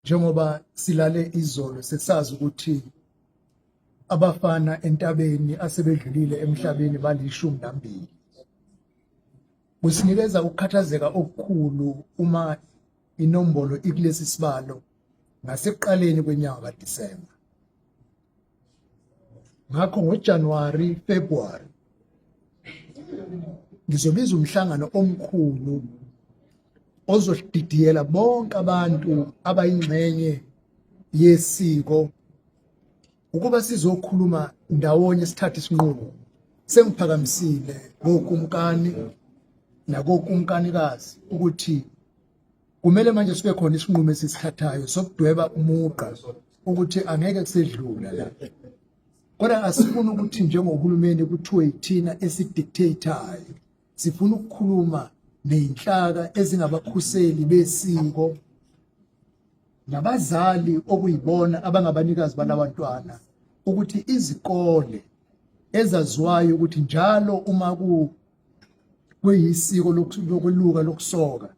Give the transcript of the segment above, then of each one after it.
Njengoba silale izolo sesazi ukuthi abafana entabeni asebedlulile emhlabeni balishumi nambili. Kusinikeza ukukhathazeka okukhulu uma inombolo ikulesi sibalo ngasekuqaleni kwenyanga kaDisemba. Ngakho ngoJanuwari, February ngizobiza umhlangano omkhulu ozosididiyela bonke abantu abayingxenye yesiko ukuba sizokhuluma ndawonye sithathe isinqumo. Sengiphakamisile ngokumkani nakokumkanikazi ukuthi kumele manje sibe khona isinqumo esisithathayo sokudweba umugqa ukuthi angeke kusedlula la. Kodwa asifuni ukuthi njengohulumeni kuthiwe yithina esidictator-ayo. Sifuna ukukhuluma ney'nhlaka ezingabakhuseli besiko nabazali okuyibona abangabanikazi balabantwana ukuthi izikole ezaziwayo ukuthi njalo uma kuyisiko lokweluka lokusoka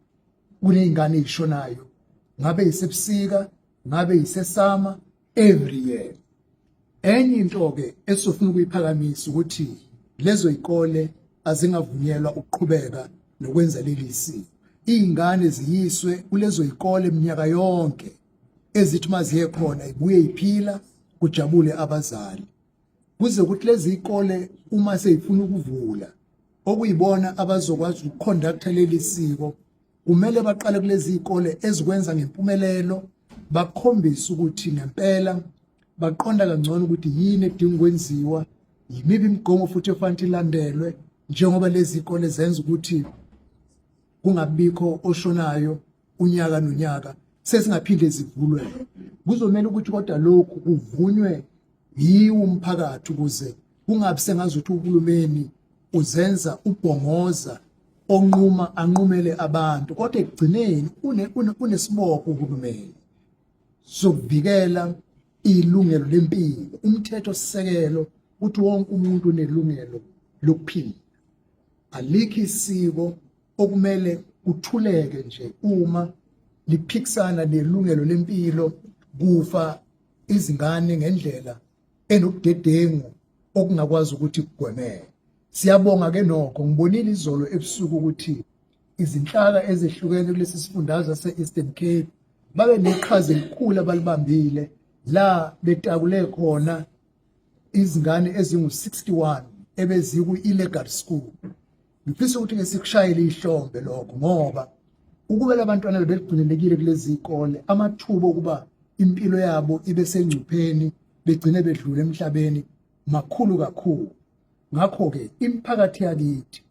kuney'ngane ey'shonayo, ngabe yisebusika, ngabe yisesama, every year. Enye into-ke esizofuna ukuyiphakamisa ukuthi lezo y'kole azingavunyelwa ukuqhubeka nokwenza leli siko. Iy'ngane ziyiswe kulezo y'kole minyaka yonke ezithi maziye khona ibuye iphila kujabule abazali. Kuze ukuthi lezi y'kole uma seyifuna ukuvula okuyibona abazokwazi ukuconducta leli siko, kumele baqale kulezi y'kole ezikwenza ngempumelelo, bakhombise ukuthi ngempela baqonda kangcono ukuthi yini edinga ukwenziwa, yimibi imigomo futhi efanele ilandelwe, njengoba lezi y'kole zenza ukuthi kungabikho oshonayo unyaka nonyaka sesingaphinde zivulwe. Kuzomela ukuthi kodwa lokhu kuvunywe yiwo umphakathi ukuze kungabi sengazuthi uhulumeni uzenza ubhongoza anqumele abantu, kodwa ekugcineni unesibopho uhulumeni sokuvikela ilungelo lempilo. Umthetho sisekelo ukuthi wonke umuntu unelungelo lokuphila. Alikho isiko okumele kuthuleke nje uma liphikisana nelungelo lempilo, kufa izingane ngendlela enobudedengu okungakwazi ukuthi kugwemeke. Siyabonga ke nokho, ngibonile izolo ebusuku ukuthi izinhlaka ezehlukene kulesi sifundazwe se-Eastern Cape babe neqhaza elikhulu abalibambile la betakule khona izingane ezingu-61 ebeziku-illegal school. Ngifisa ukuthi ke sikushayele ihlombe lokho ngoba ukube labantwana bebeligcinelekile kulezi y'kole, amathuba okuba impilo yabo ibe sengcupheni begcine bedlula emhlabeni makhulu kakhulu. Ngakho-ke imiphakathi yakithi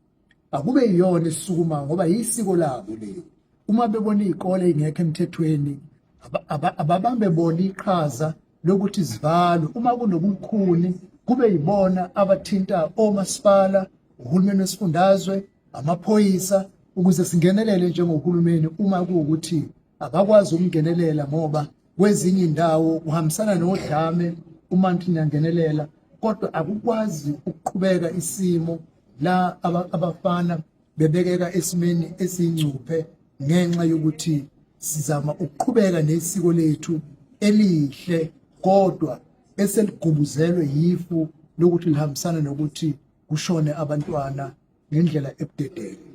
akube yiyona esisukuma ngoba yisiko labo leli. Uma bebona iy'kole ey'ngekho emthethweni ababambe bona iqhaza lokuthi zivalwe. Uma kunobukhuni kube yibona abathinta omasipala, uhulumeni wesifundazwe, amaphoyisa, ukuze singenelele njengohulumeni uma kuwukuthi abakwazi ukungenelela ngoba kwezinye indawo kuhambisana nodlame uma nithi niyangenelela, kodwa akukwazi ukuqhubeka isimo la abafana bebekeka esimeni esiyingcuphe ngenxa yokuthi sizama ukuqhubeka nesiko lethu elihle kodwa eseligubuzelwe yifu lokuthi lihambisana nokuthi kushone abantwana ngendlela ebudedengu.